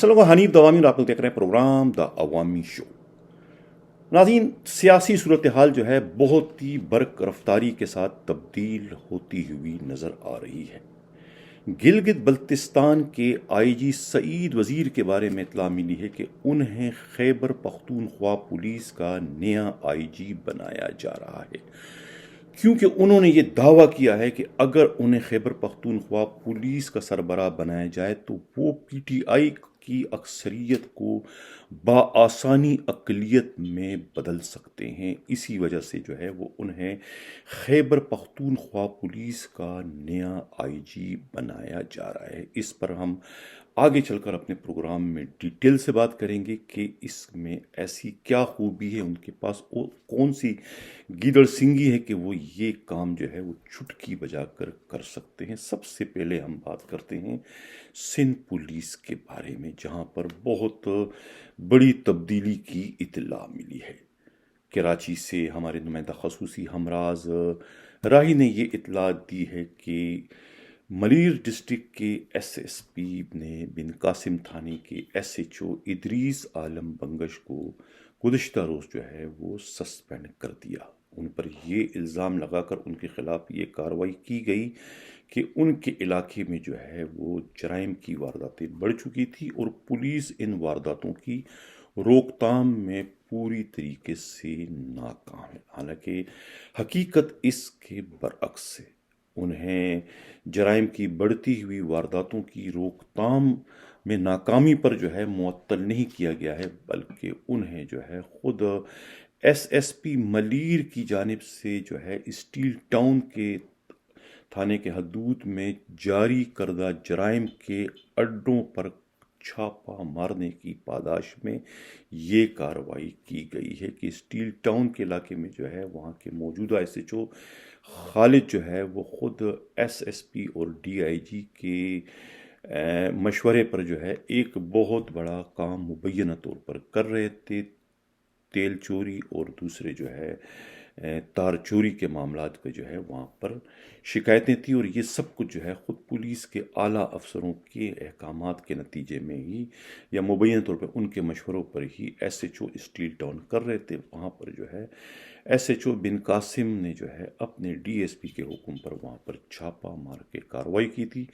السلام علیکم حنیف دوامی اور آپ لوگ دیکھ رہے ہیں پروگرام دا عوامی شو۔ ناظرین، سیاسی صورتحال جو ہے بہت ہی برق رفتاری کے ساتھ تبدیل ہوتی ہوئی نظر آ رہی ہے۔ گلگت بلتستان کے آئی جی سعید وزیر کے بارے میں اطلاع ملی ہے کہ انہیں خیبر پختونخوا پولیس کا نیا آئی جی بنایا جا رہا ہے، کیونکہ انہوں نے یہ دعویٰ کیا ہے کہ اگر انہیں خیبر پختونخوا پولیس کا سربراہ بنایا جائے تو وہ پی ٹی آئی کی اکثریت کو بآسانی اقلیت میں بدل سکتے ہیں۔ اسی وجہ سے جو ہے وہ انہیں خیبر پختونخوا پولیس کا نیا آئی جی بنایا جا رہا ہے۔ اس پر ہم آگے چل کر اپنے پروگرام میں ڈیٹیل سے بات کریں گے کہ اس میں ایسی کیا خوبی ہے ان کے پاس، اور کون سی گیدڑ سنگی ہے کہ وہ یہ کام جو ہے وہ چٹکی بجا کر کر سکتے ہیں۔ سب سے پہلے ہم بات کرتے ہیں سندھ پولیس کے بارے میں، جہاں پر بہت بڑی تبدیلی کی اطلاع ملی ہے۔ کراچی سے ہمارے نمائندہ خصوصی ہمراز راہی نے یہ اطلاع دی ہے کہ ملیر ڈسٹرکٹ کے ایس ایس پی نے بن قاسم تھانے کے ایس ایچ او ادریس عالم بنگش کو گزشتہ روز جو ہے وہ سسپینڈ کر دیا۔ ان پر یہ الزام لگا کر ان کے خلاف یہ کارروائی کی گئی کہ ان کے علاقے میں جو ہے وہ جرائم کی وارداتیں بڑھ چکی تھی اور پولیس ان وارداتوں کی روک تھام میں پوری طریقے سے ناکام ہے۔ حالانکہ حقیقت اس کے برعکس ہے، انہیں جرائم کی بڑھتی ہوئی وارداتوں کی روک تھام میں ناکامی پر جو ہے معطل نہیں کیا گیا ہے، بلکہ انہیں جو ہے خود ایس ایس پی ملیر کی جانب سے جو ہے اسٹیل ٹاؤن کے تھانے کے حدود میں جاری کردہ جرائم کے اڈوں پر چھاپہ مارنے کی پاداش میں یہ کارروائی کی گئی ہے کہ اسٹیل ٹاؤن کے علاقے میں جو ہے وہاں کے موجودہ ایس ایچ او خالد جو ہے وہ خود ایس ایس پی اور ڈی آئی جی کے مشورے پر جو ہے ایک بہت بڑا کام مبینہ طور پر کر رہے تھے۔ تیل چوری اور دوسرے جو ہے تار چوری کے معاملات پہ جو ہے وہاں پر شکایتیں تھیں، اور یہ سب کچھ جو ہے خود پولیس کے اعلیٰ افسروں کے احکامات کے نتیجے میں ہی یا مبینہ طور پہ ان کے مشوروں پر ہی S H O steel town کر رہے تھے۔ وہاں پر جو ہے S H O Bin Qasim نے جو ہے اپنے ڈی ایس پی کے حکم پر وہاں پر چھاپہ مار کے کارروائی کی تھی،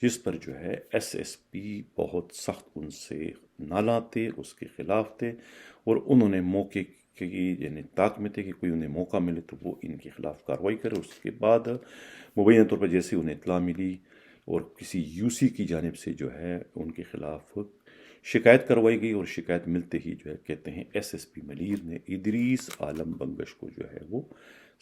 جس پر جو ہے ایس ایس پی بہت سخت ان سے نالاں تھے، اس کے خلاف تھے، اور انہوں نے موقع کی یعنی طاق میں تھے کہ کوئی انہیں موقع ملے تو وہ ان کے خلاف کارروائی کرے۔ اس کے بعد مبینہ طور پر جیسے انہیں اطلاع ملی اور کسی یو سی کی جانب سے جو ہے ان کے خلاف شکایت کروائی گئی، اور شکایت ملتے ہی جو ہے کہتے ہیں ایس ایس پی ملیر نے ادریس عالم بنگش کو جو ہے وہ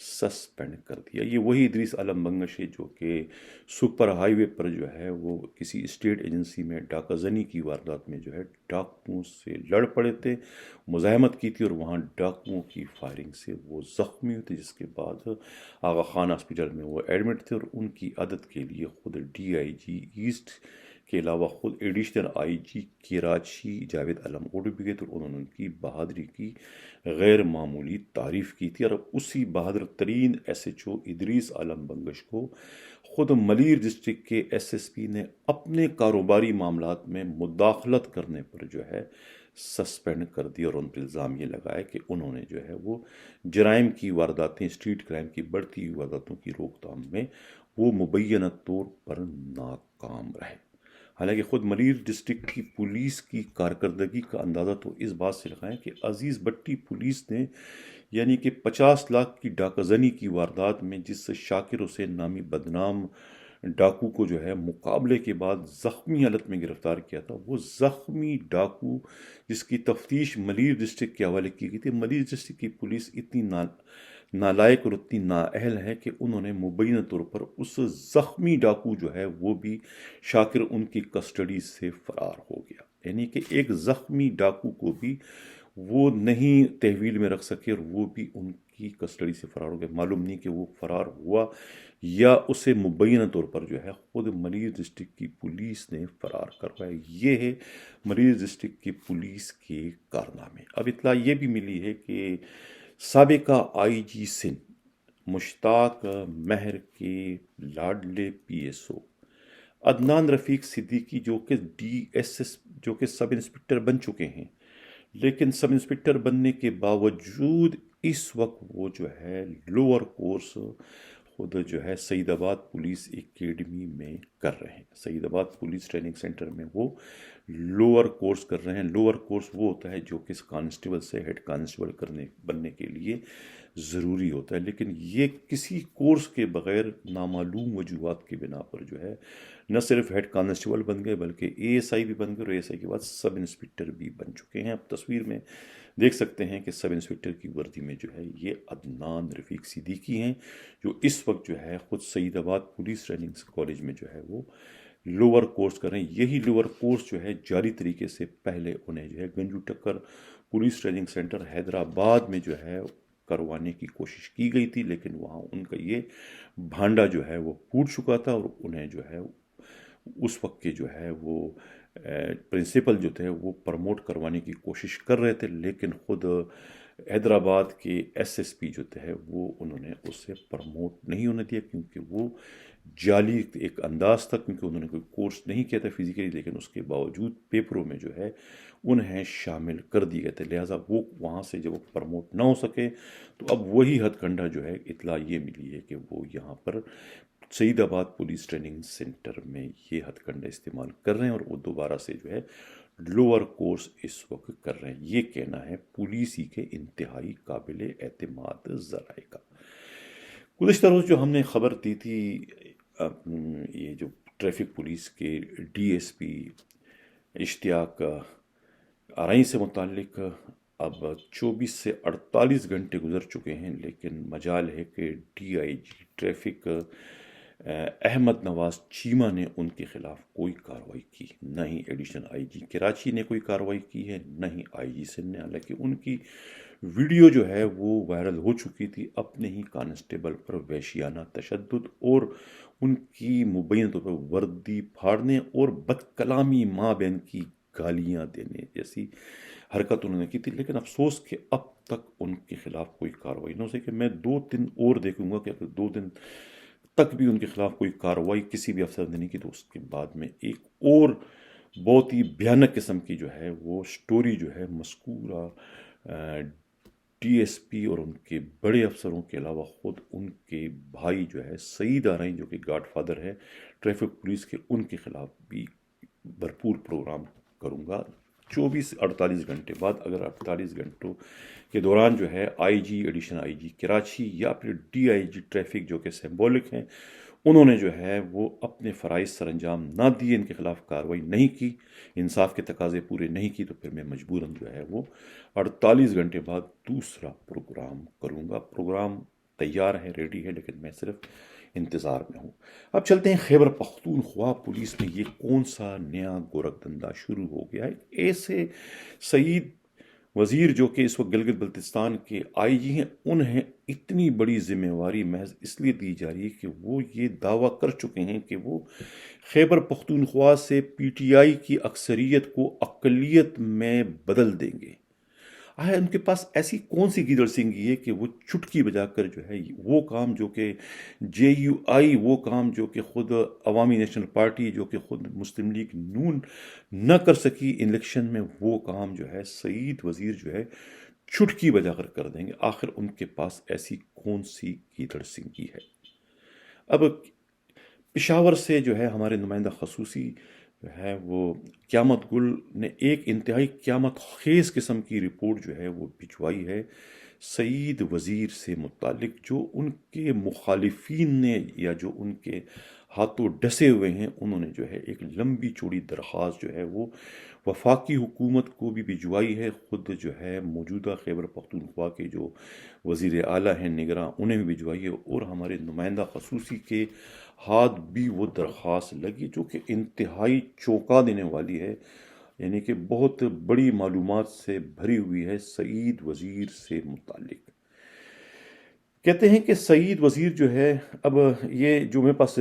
سسپینڈ کر دیا۔ یہ وہی ادریس عالم بنگش ہے جو کہ سپر ہائی وے پر جو ہے وہ کسی اسٹیٹ ایجنسی میں ڈاکہ زنی کی واردات میں جو ہے ڈاکوؤں سے لڑ پڑے تھے، مزاحمت کی تھی، اور وہاں ڈاکوؤں کی فائرنگ سے وہ زخمی ہوئے تھے، جس کے بعد آغا خان ہاسپٹل میں وہ ایڈمٹ تھے، اور ان کی عدد کے لیے خود ڈی آئی جی ایسٹ کے علاوہ خود additional I G Karachi Javed Alam اوڈو بھی گئے تھے، اور انہوں نے ان کی بہادری کی غیر معمولی تعریف کی تھی۔ اور اب اسی بہادر ترین ایس ایچ او ادریس عالم بنگش کو خود ملیر ڈسٹرکٹ کے ایس ایس پی نے اپنے کاروباری معاملات میں مداخلت کرنے پر جو ہے سسپینڈ کر دی، اور ان پر الزام یہ لگایا کہ انہوں نے جو ہے وہ جرائم کی وارداتیں، اسٹریٹ کرائم کی بڑھتی ہوئی وارداتوں کی روک تھام میں وہ مبینہ طور پر ناکام رہے۔ حالانکہ خود ملیر ڈسٹرکٹ کی پولیس کی کارکردگی کا اندازہ تو اس بات سے لگائیں کہ عزیز بٹی پولیس نے یعنی کہ 50 لاکھ کی ڈاکہ زنی کی واردات میں جس شاکر حسین نامی بدنام ڈاکو کو جو ہے مقابلے کے بعد زخمی حالت میں گرفتار کیا تھا، وہ زخمی ڈاکو جس کی تفتیش ملیر ڈسٹرکٹ کے حوالے کی گئی تھی، ملیر ڈسٹرکٹ کی پولیس اتنی نالائق اور اتنی نااہل ہے کہ انہوں نے مبینہ طور پر اس زخمی ڈاکو جو ہے وہ بھی شاکر ان کی کسٹڈی سے فرار ہو گیا، یعنی کہ ایک زخمی ڈاکو کو بھی وہ نہیں تحویل میں رکھ سکے، اور وہ بھی ان کی کسٹڈی سے فرار ہو گیا۔ معلوم نہیں کہ وہ فرار ہوا یا اسے مبینہ طور پر جو ہے خود ملیر ڈسٹرکٹ کی پولیس نے فرار کروایا۔ یہ ہے ملیر ڈسٹرکٹ کی پولیس کے کارنامے۔ اب اطلاع یہ بھی ملی ہے کہ سابقہ آئی جی سندھ مشتاق مہر کے لاڈلے پی ایس او عدنان رفیق صدیقی، جو کہ جو کہ سب انسپکٹر بن چکے ہیں، لیکن سب انسپکٹر بننے کے باوجود اس وقت وہ جو ہے لوور کورس خود جو ہے سعید آباد پولیس اکیڈمی میں کر رہے ہیں۔ سعید آباد پولیس ٹریننگ سینٹر میں وہ لوور کورس کر رہے ہیں۔ لوور کورس وہ ہوتا ہے جو کہ کانسٹیبل سے ہیڈ کانسٹیبل بننے کے لیے ضروری ہوتا ہے، لیکن یہ کسی کورس کے بغیر نامعلوم وجوہات کی بنا پر جو ہے نہ صرف ہیڈ کانسٹیبل بن گئے بلکہ اے ایس آئی بھی بن گئے، اور اے ایس آئی کے بعد سب انسپکٹر بھی بن چکے ہیں۔ اب تصویر میں دیکھ سکتے ہیں کہ سب انسپکٹر کی وردی میں جو ہے یہ عدنان رفیق صدیقی ہیں، جو اس وقت جو ہے خود سعید آباد پولیس ٹریننگ کالج میں جو ہے وہ لوور کورس کر رہے ہیں۔ یہی لوور کورس جو ہے جاری طریقے سے پہلے انہیں جو ہے گنجو ٹکر پولیس ٹریننگ سینٹر حیدرآباد میں جو ہے کروانے کی کوشش کی گئی تھی، لیکن وہاں ان کا یہ بھانڈا جو ہے وہ پھوٹ چکا تھا، اور انہیں جو ہے اس وقت کے جو ہے وہ پرنسپل جو تھے وہ پروموٹ کروانے کی کوشش کر رہے تھے، لیکن خود حیدرآباد کے ایس ایس پی جو تھے وہ انہوں نے اس سے پروموٹ نہیں ہونے دیا، کیونکہ وہ جعلی ایک انداز تھا، کیونکہ انہوں نے کوئی کورس نہیں کیا تھا فزیکلی، لیکن اس کے باوجود پیپروں میں جو ہے انہیں شامل کر دیے گئے تھے۔ لہٰذا وہ وہاں سے جب وہ پروموٹ نہ ہو سکے تو اب وہی ہتھ کنڈا جو ہے اطلاع یہ ملی ہے کہ وہ یہاں پر سعید آباد پولیس ٹریننگ سینٹر میں یہ ہتھ کنڈا استعمال کر رہے ہیں، اور وہ دوبارہ سے جو ہے لوور کورس اس وقت کر رہے ہیں۔ یہ کہنا ہے پولیسی کے انتہائی قابل اعتماد ذرائع کا۔ گزشتہ روز جو ہم نے خبر دی تھی، یہ جو ٹریفک پولیس کے ڈی ایس پی اشتیاق ارائیں سے متعلق اب 24 سے 48 گھنٹے گزر چکے ہیں، لیکن مجال ہے کہ D I G traffic Ahmad Nawaz Cheema نے ان کے خلاف کوئی کارروائی کی۔ نہ ہی ایڈیشنل آئی جی کراچی نے کوئی کارروائی کی ہے، نہ ہی آئی جی سندھ نے، حالانکہ ان کی ویڈیو جو ہے وہ وائرل ہو چکی تھی اپنے ہی کانسٹیبل پر وحشیانہ تشدد اور ان کی مبینہ طور پر وردی پھاڑنے اور بد کلامی ماں بہن کی گالیاں دینے جیسی حرکت انہوں نے کی تھی، لیکن افسوس کہ اب تک ان کے خلاف کوئی کارروائی نہ ہو سکی۔ میں 2 دن اور دیکھوں گا کہ اگر 2 دن تک بھی ان کے خلاف کوئی کارروائی کسی بھی افسر نے نہیں کی تو اس کے بعد میں ایک اور بہت ہی بھیانک قسم کی جو ہے وہ سٹوری جو ہے مذکورہ ڈی ایس پی اور ان کے بڑے افسروں کے علاوہ خود ان کے بھائی جو ہے سعید ارائیں جو کہ گاڈ فادر ہے ٹریفک پولیس کے، ان کے خلاف بھی بھرپور پروگرام کروں گا 24 48 گھنٹے بعد۔ اگر 48 گھنٹوں کے دوران جو ہے آئی جی ایڈیشنل آئی جی کراچی یا پھر ڈی آئی جی ٹریفک جو کہ سمبولک ہیں، انہوں نے جو ہے وہ اپنے فرائض سر انجام نہ دیے، ان کے خلاف کارروائی نہیں کی، انصاف کے تقاضے پورے نہیں کی، تو پھر میں مجبوراً جو ہے وہ 48 گھنٹے بعد دوسرا پروگرام کروں گا۔ پروگرام تیار ہے، ریڈی ہے، لیکن میں صرف انتظار میں ہوں۔ اب چلتے ہیں خیبر پختونخوا پولیس میں یہ کون سا نیا گورکھ دھندا شروع ہو گیا ہے۔ ایسے سعید وزیر جو کہ اس وقت گلگت بلتستان کے آئی جی ہیں، انہیں اتنی بڑی ذمہ واری محض اس لیے دی جا رہی ہے کہ وہ یہ دعویٰ کر چکے ہیں کہ وہ خیبر پختونخوا سے پی ٹی آئی کی اکثریت کو اقلیت میں بدل دیں گے۔ ان کے پاس ایسی کون سی گیدڑ سنگھی ہے کہ وہ چٹکی بجا کر جو ہے وہ کام جو کہ جے یو آئی، وہ کام جو کہ خود عوامی نیشنل پارٹی، جو کہ خود مسلم لیگ نون نہ کر سکی الیکشن میں، وہ کام جو ہے سعید وزیر جو ہے چٹکی بجا کر دیں گے۔ آخر ان کے پاس ایسی کون سی گیدڑ سنگھی ہے؟ اب پشاور سے جو ہے ہمارے نمائندہ خصوصی جو ہے وہ قیامت گل نے ایک انتہائی قیامت خیز قسم کی رپورٹ جو ہے وہ بھجوائی ہے سعید وزیر سے متعلق، جو ان کے مخالفین نے یا جو ان کے ہاتھوں ڈسے ہوئے ہیں، انہوں نے جو ہے ایک لمبی چوڑی درخواست جو ہے وہ وفاقی حکومت کو بھی بھجوائی ہے، خود جو ہے موجودہ خیبر پختونخوا کے جو وزیر اعلیٰ ہیں نگراں انہیں بھی بھجوائی ہے، اور ہمارے نمائندہ خصوصی کے ہاتھ بھی وہ درخواست لگی جو کہ انتہائی چونکا دینے والی ہے، یعنی کہ بہت بڑی معلومات سے بھری ہوئی ہے سعید وزیر سے متعلق۔ کہتے ہیں کہ سعید وزیر جو ہے، اب یہ جو میرے پاس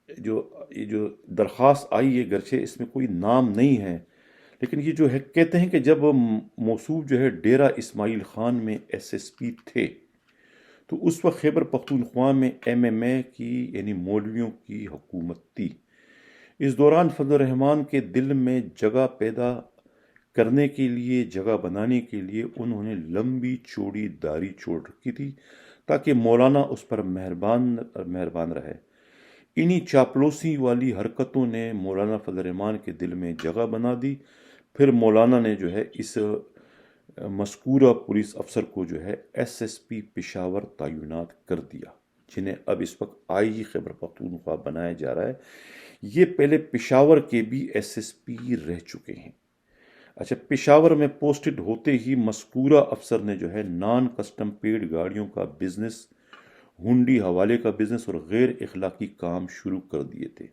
یہ جو درخواست آئی ہے، گرچہ اس میں کوئی نام نہیں ہے، لیکن یہ جو ہے کہتے ہیں کہ جب موصوف جو ہے ڈیرہ اسماعیل خان میں ایس ایس پی تھے تو اس وقت خیبر پختونخوا میں ایم ایم اے کی یعنی مولویوں کی حکومت تھی۔ اس دوران فضل الرحمان کے دل میں جگہ پیدا کرنے کے لیے، جگہ بنانے کے لیے انہوں نے لمبی چوڑی داڑھی چھوڑ رکھی تھی تاکہ مولانا اس پر مہربان رہے۔ انہی چاپلوسی والی حرکتوں نے مولانا فضل الرحمان کے دل میں جگہ بنا دی۔ پھر مولانا نے جو ہے اس مذکورہ پولیس افسر کو جو ہے SSP پشاور تعینات کر دیا، جنہیں اب اس وقت IG خیبر پختونخوا بنایا جا رہا ہے۔ یہ پہلے پشاور کے بھی SSP رہ چکے ہیں۔ اچھا، پشاور میں پوسٹڈ ہوتے ہی مذکورہ افسر نے جو ہے نان کسٹم پیڈ گاڑیوں کا بزنس، ہنڈی حوالے کا بزنس اور غیر اخلاقی کام شروع کر دیے تھے۔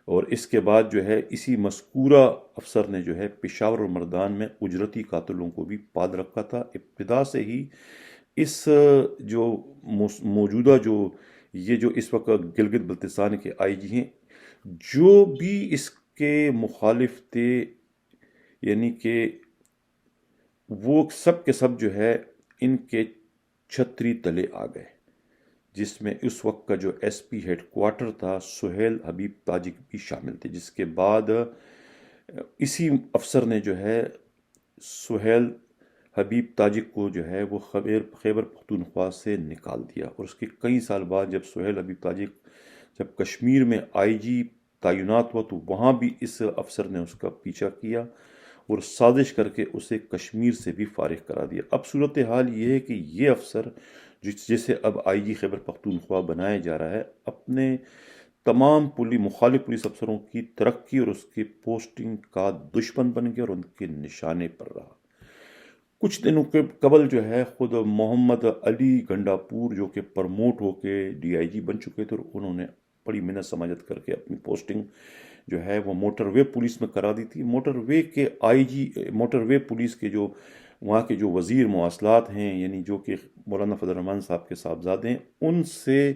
اور اس کے بعد جو ہے اسی مذکورہ افسر نے جو ہے پشاور اور مردان میں اجرتی قاتلوں کو بھی پال رکھا تھا۔ ابتدا سے ہی اس جو موجودہ یہ جو اس وقت گلگت بلتستان کے IG ہیں، جو بھی اس کے مخالف تھے، یعنی کہ وہ سب کے سب جو ہے ان کے چھتری تلے آ گئے، جس میں اس وقت کا جو SP ہیڈ کوارٹر تھا سہیل حبیب تاجک بھی شامل تھے، جس کے بعد اسی افسر نے جو ہے سہیل حبیب تاجک کو جو ہے وہ خیبر پختونخوا سے نکال دیا۔ اور اس کے کئی سال بعد جب سہیل حبیب تاجک جب کشمیر میں IG تعینات ہوا تو وہاں بھی اس افسر نے اس کا پیچھا کیا اور سازش کر کے اسے کشمیر سے بھی فارغ کرا دیا۔ اب صورتحال یہ ہے کہ یہ افسر جسے اب IG خیبر پختونخوا بنایا جا رہا ہے، اپنے تمام مخالف پولیس افسروں کی ترقی اور اس کی پوسٹنگ کا دشمن بن گیا اور ان کے نشانے پر رہا۔ کچھ دنوں کے قبل جو ہے خود محمد علی گنڈاپور جو کہ پرموٹ ہو کے DIG بن چکے تھے، اور انہوں نے بڑی محنت سماجت کر کے اپنی پوسٹنگ جو ہے وہ موٹر وے پولیس میں کرا دی تھی۔ موٹر وے کے موٹر وے پولیس کے جو وہاں کے جو وزیر مواصلات ہیں، یعنی جو کہ مولانا فضل الرحمان صاحب کے صاحبزادے ہیں، ان سے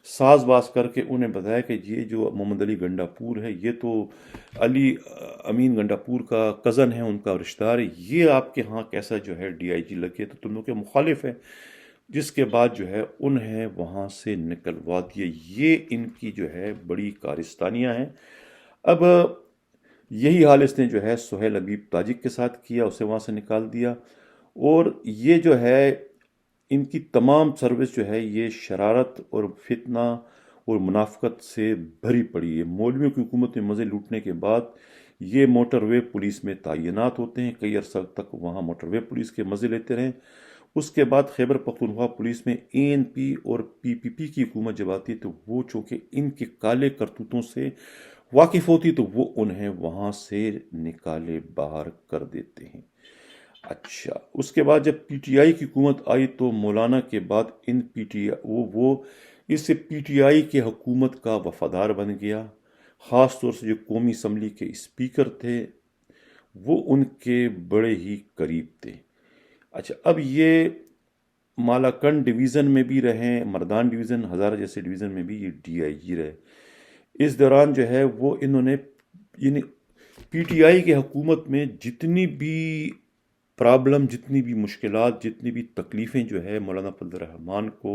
ساز باز کر کے انہیں بتایا کہ یہ جو محمد علی گنڈاپور ہے یہ تو علی امین گنڈاپور کا کزن ہے، ان کا رشتہ دار ہے، یہ آپ کے ہاں کیسا جو ہے DIG لگے تو تم لوگ کے مخالف ہے۔ جس کے بعد جو ہے انہیں وہاں سے نکلوا دیا۔ یہ ان کی جو ہے بڑی کارستانیاں ہیں۔ اب یہی حال اس نے جو ہے سہیل حبیب تاجک کے ساتھ کیا، اسے وہاں سے نکال دیا۔ اور یہ جو ہے ان کی تمام سروس جو ہے یہ شرارت اور فتنہ اور منافقت سے بھری پڑی ہے۔ مولویوں کی حکومت میں مزے لوٹنے کے بعد یہ موٹر وے پولیس میں تعینات ہوتے ہیں، کئی عرصہ تک وہاں موٹر وے پولیس کے مزے لیتے رہیں۔ اس کے بعد خیبر پختونخوا پولیس میں ANP اور PPP کی حکومت جب آتی ہے تو وہ چونکہ ان کے کالے کرتوتوں سے واقف ہوتی تو وہ انہیں وہاں سے نکالے باہر کر دیتے ہیں۔ اچھا، اس کے بعد جب PTI کی حکومت آئی تو مولانا کے بعد ان وہ اس PTI کے حکومت کا وفادار بن گیا۔ خاص طور سے جو قومی اسمبلی کے اسپیکر تھے وہ ان کے بڑے ہی قریب تھے۔ اچھا، اب یہ مالاکنڈ ڈویژن میں بھی رہے، مردان ڈویژن، ہزارہ جیسے ڈویژن میں بھی یہ DIG رہے۔ اس دوران جو ہے وہ انہوں نے یعنی PTI کے حکومت میں جتنی بھی پرابلم، جتنی بھی مشکلات، جتنی بھی تکلیفیں جو ہے مولانا فضل الرحمان کو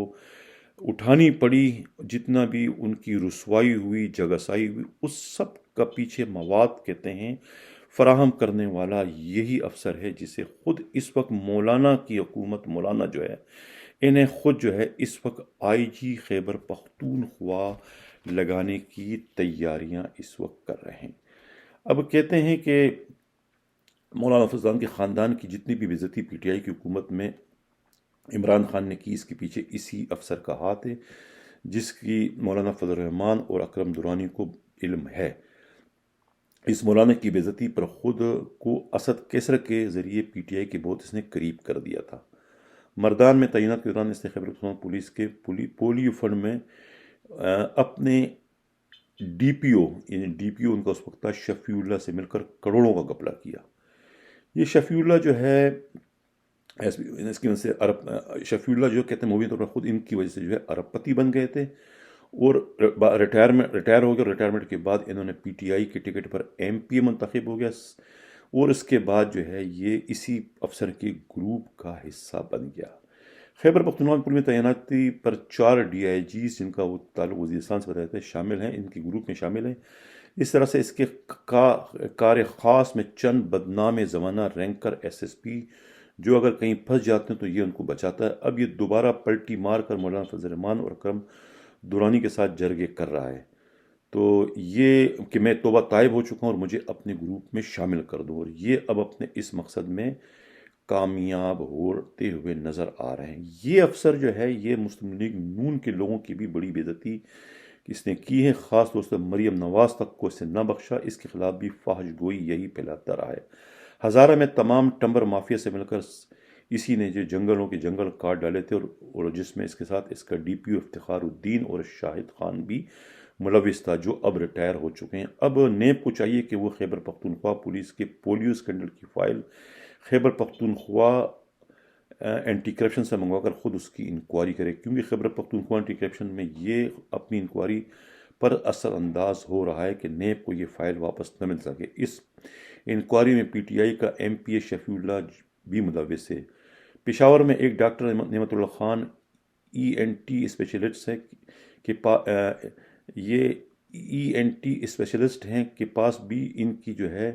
اٹھانی پڑی، جتنا بھی ان کی رسوائی ہوئی، جگسائی ہوئی، اس سب کا پیچھے مواد کہتے ہیں فراہم کرنے والا یہی افسر ہے، جسے خود اس وقت مولانا کی حکومت، مولانا جو ہے انہیں خود جو ہے اس وقت IG خیبر پختونخوا لگانے کی تیاریاں اس وقت کر رہے ہیں۔ اب کہتے ہیں کہ مولانا فضل الرحمان کے خاندان کی جتنی بھی بےعزتی PTI کی حکومت میں عمران خان نے کی، اس کے پیچھے اسی افسر کا ہاتھ ہے، جس کی مولانا فضل الرحمان اور اکرم درانی کو علم ہے۔ اس مولانا کی بےعزتی پر خود کو اسد کیسر کے ذریعے PTI کے بہت اس نے قریب کر دیا تھا۔ مردان میں تعینات کے دوران اس نے خیبر پختونخوا پولیس کے پولیو فنڈ میں اپنے DPO یعنی DPO ان کا اس وقت شفیع اللہ سے مل کر کروڑوں کا گھپلہ کیا۔ یہ شفیع اللہ جو ہے اس کی وجہ سے شفیع اللہ جو کہتے ہیں مبین طور پر خود ان کی وجہ سے جو ہے ارب پتی بن گئے تھے، اور ریٹائر ہو گیا۔ ریٹائرمنٹ کے بعد انہوں نے PTI کے ٹکٹ پر MP منتخب ہو گیا، اور اس کے بعد جو ہے یہ اسی افسر کے گروپ کا حصہ بن گیا۔ خیبر پختونخوا پولیس میں تعیناتی پر 4 DIGs جن کا وہ تعلق وزیرستان سے بتایا جاتا ہے شامل ہیں، ان کے گروپ میں شامل ہیں۔ اس طرح سے اس کے کار خاص میں چند بدنام زمانہ رینکر ایس ایس پی جو اگر کہیں پھنس جاتے ہیں تو یہ ان کو بچاتا ہے، اب یہ دوبارہ پلٹی مار کر مولانا فضل الرحمان اور اکرم دورانی کے ساتھ جرگے کر رہا ہے۔ تو یہ کہ میں توبہ طائب ہو چکا ہوں اور مجھے اپنے گروپ میں شامل کر دو، اور یہ اب اپنے اس مقصد میں کامیاب ہوتے ہوئے نظر آ رہے ہیں۔ یہ افسر جو ہے یہ مسلم لیگ نون کے لوگوں کی بھی بڑی بے عزتی اس نے کی ہے، خاص طور سے مریم نواز تک کو اس نے نہ بخشا، اس کے خلاف بھی فحش گوئی یہی پھیلاتا رہا ہے۔ ہزارہ میں تمام ٹمبر مافیا سے مل کر اسی نے جو جنگلوں کے جنگل کاٹ ڈالے تھے، اور جس میں اس کے ساتھ اس کا ڈی پی او افتخار الدین اور شاہد خان بھی ملوث تھا، جو اب ریٹائر ہو چکے ہیں۔ اب نیب کو چاہیے کہ وہ خیبر پختونخوا پولیس کے پولیو اسکینڈل کی file Khyber Pakhtunkhwa anti corruption سے منگوا کر خود اس کی انکوائری کرے، کیونکہ خیبر پختونخوا اینٹی کرپشن میں یہ اپنی انکوائری پر اثر انداز ہو رہا ہے کہ نیب کو یہ فائل واپس نہ مل سکے۔ اس انکوائری میں پی ٹی آئی کا ایم پی اے شفیع اللہ بھی ملوث ہے۔ پشاور میں ایک ڈاکٹر نعمت اللہ خان ای این ٹی اسپیشلسٹ ہے کہ یہ ای این ٹی اسپیشلسٹ ہیں کے پاس بھی ان کی جو ہے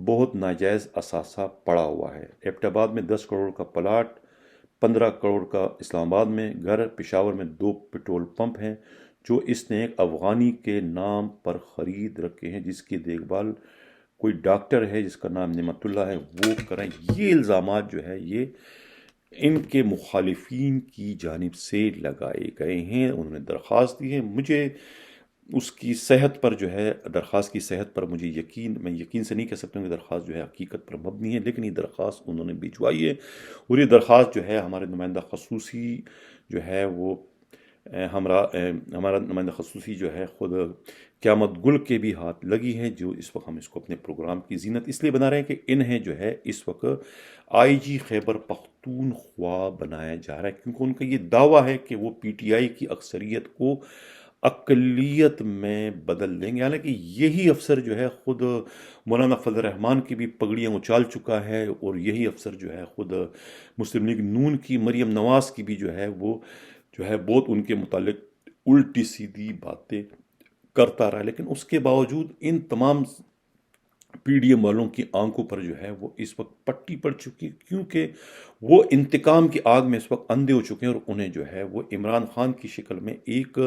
بہت ناجائز اثاثہ پڑا ہوا ہے۔ ایبٹ آباد میں 10 کروڑ کا پلاٹ، 15 کروڑ کا اسلام آباد میں گھر، پشاور میں 2 پیٹرول پمپ ہیں جو اس نے ایک افغانی کے نام پر خرید رکھے ہیں، جس کی دیکھ بھال کوئی ڈاکٹر ہے جس کا نام نعمت اللہ ہے وہ کریں۔ یہ الزامات جو ہے یہ ان کے مخالفین کی جانب سے لگائے گئے ہیں، انہوں نے درخواست دی ہے۔ مجھے اس کی صحت پر جو ہے درخواست کی صحت پر مجھے میں یقین سے نہیں کہہ سکتا ہوں کہ درخواست جو ہے حقیقت پر مبنی ہے، لیکن یہ درخواست انہوں نے بھجوائی ہے، اور یہ درخواست جو ہے ہمارے نمائندہ خصوصی جو ہے وہ ہمارا نمائندہ خصوصی جو ہے خود قیامت گل کے بھی ہاتھ لگی ہے، جو اس وقت ہم اس کو اپنے پروگرام کی زینت اس لیے بنا رہے ہیں کہ انہیں جو ہے اس وقت آئی جی خیبر پختونخوا بنایا جا رہا ہے، کیونکہ ان کا یہ دعویٰ ہے کہ وہ پی ٹی آئی کی اکثریت کو اقلیت میں بدل دیں گے، حالانکہ یہی افسر جو ہے خود مولانا فضل الرحمان کی بھی پگڑیاں اچال چکا ہے، اور یہی افسر جو ہے خود مسلم لیگ نون کی مریم نواز کی بھی جو ہے وہ جو ہے بہت ان کے متعلق الٹی سیدھی باتیں کرتا رہا، لیکن اس کے باوجود ان تمام پی ڈی ایم والوں کی آنکھوں پر جو ہے وہ اس وقت پٹی پڑ چکی ہے، کیونکہ وہ انتقام کی آگ میں اس وقت اندھے ہو چکے ہیں، اور انہیں جو ہے وہ عمران خان کی شکل میں ایک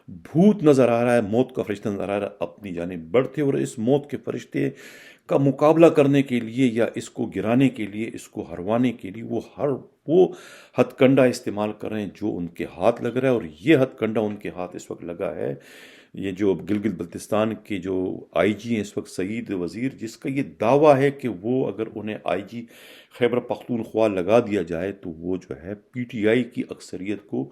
بھوت نظر آ رہا ہے، موت کا فرشتہ نظر آ رہا ہے، اپنی جانب بڑھتے، اور اس موت کے فرشتے کا مقابلہ کرنے کے لیے یا اس کو گرانے کے لیے، اس کو ہروانے کے لیے وہ ہتھ کنڈا استعمال کر رہے ہیں جو ان کے ہاتھ لگ رہا ہے، اور یہ ہتھ کنڈا ان کے ہاتھ اس وقت لگا ہے یہ جو گلگت بلتستان کے جو آئی جی ہیں اس وقت سعید وزیر، جس کا یہ دعویٰ ہے کہ وہ اگر انہیں آئی جی خیبر پختونخوا لگا دیا جائے تو وہ جو ہے پی ٹی آئی کی اکثریت کو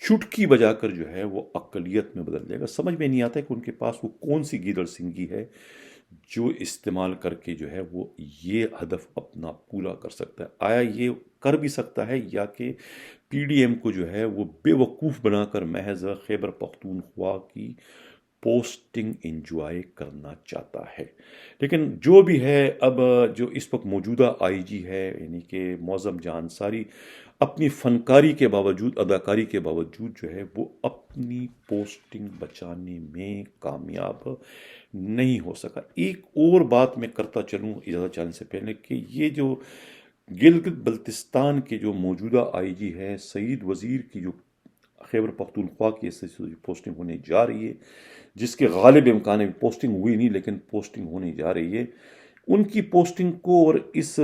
چٹکی بجا کر جو ہے وہ اقلیت میں بدل دے گا۔ سمجھ میں نہیں آتا ہے کہ ان کے پاس وہ کون سی گیدڑ سنگھی ہے جو استعمال کر کے جو ہے وہ یہ ہدف اپنا پورا کر سکتا ہے۔ آیا یہ کر بھی سکتا ہے، یا کہ پی ڈی ایم کو جو ہے وہ بے وقوف بنا کر محض خیبر پختونخوا کی پوسٹنگ انجوائے کرنا چاہتا ہے؟ لیکن جو بھی ہے، اب جو اس وقت موجودہ آئی جی ہے یعنی کہ معظم جہاں انصاری، اپنی فنکاری کے باوجود، اداکاری کے باوجود جو ہے وہ اپنی پوسٹنگ بچانے میں کامیاب نہیں ہو سکا۔ ایک اور بات میں کرتا چلوں اجازت چاہنے سے پہلے، کہ یہ جو گلگت بلتستان کے جو موجودہ آئی جی ہے سعید وزیر کی جو خیبر پختونخوا کی پوسٹنگ ہونے جا رہی ہے، جس کے غالب امکان ہے پوسٹنگ ہوئی نہیں لیکن پوسٹنگ ہونے جا رہی ہے، ان کی پوسٹنگ کو اور اس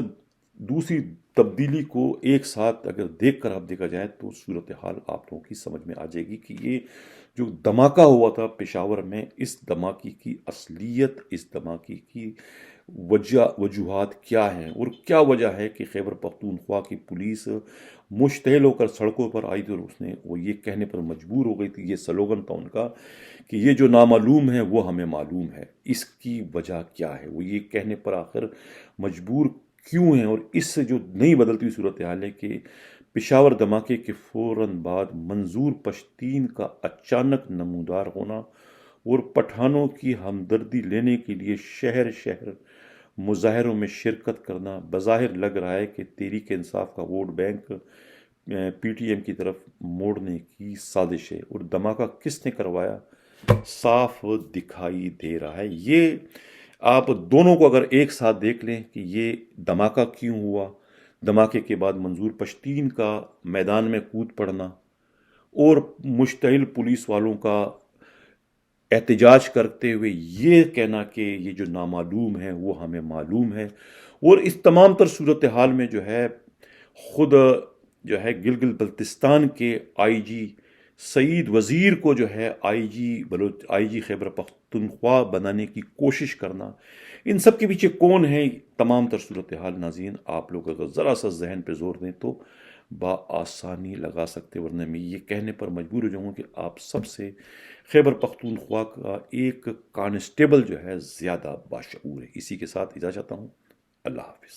دوسری تبدیلی کو ایک ساتھ اگر دیکھ کر آپ دیکھا جائے تو صورتحال آپ لوگوں کی سمجھ میں آ جائے گی کہ یہ جو دھماکہ ہوا تھا پشاور میں، اس دھماکے کی اصلیت، اس دھماکے کی وجوہات کیا ہیں، اور کیا وجہ ہے کہ خیبر پختونخوا کی پولیس مشتعل ہو کر سڑکوں پر آئی تھی، اور اس نے وہ یہ کہنے پر مجبور ہو گئی تھی، یہ سلوگن تھا ان کا کہ یہ جو نامعلوم ہے وہ ہمیں معلوم ہے۔ اس کی وجہ کیا ہے، وہ یہ کہنے پر آخر مجبور کیوں ہیں؟ اور اس سے جو نئی بدلتی ہوئی صورتحال ہے کہ پشاور دھماکے کے فوراً بعد منظور پشتین کا اچانک نمودار ہونا اور پٹھانوں کی ہمدردی لینے کے لیے شہر شہر مظاہروں میں شرکت کرنا، بظاہر لگ رہا ہے کہ تحریک انصاف کا vote bank P T M کی طرف موڑنے کی سازش ہے۔ اور دھماکہ کس نے کروایا؟ صاف دکھائی دے رہا ہے۔ یہ آپ دونوں کو اگر ایک ساتھ دیکھ لیں کہ یہ دھماکہ کیوں ہوا، دھماکے کے بعد منظور پشتین کا میدان میں کود پڑنا اور مشتعل پولیس والوں کا احتجاج کرتے ہوئے یہ کہنا کہ یہ جو نامعلوم ہے وہ ہمیں معلوم ہے، اور اس تمام تر صورتحال میں جو ہے خود جو ہے گلگت بلتستان کے آئی جی سعید وزیر کو جو ہے آئی جی خیبر پختونخوا بنانے کی کوشش کرنا، ان سب کے پیچھے کون ہے تمام تر صورتحال ناظرین آپ لوگ اگر ذرا سا ذہن پہ زور دیں تو بآسانی لگا سکتے، ورنہ میں یہ کہنے پر مجبور ہو جاؤں گا کہ آپ سب سے خیبر پختونخوا کا ایک کانسٹیبل جو ہے زیادہ باشعور ہے۔ اسی کے ساتھ اجازت چاہتا ہوں، اللہ حافظ۔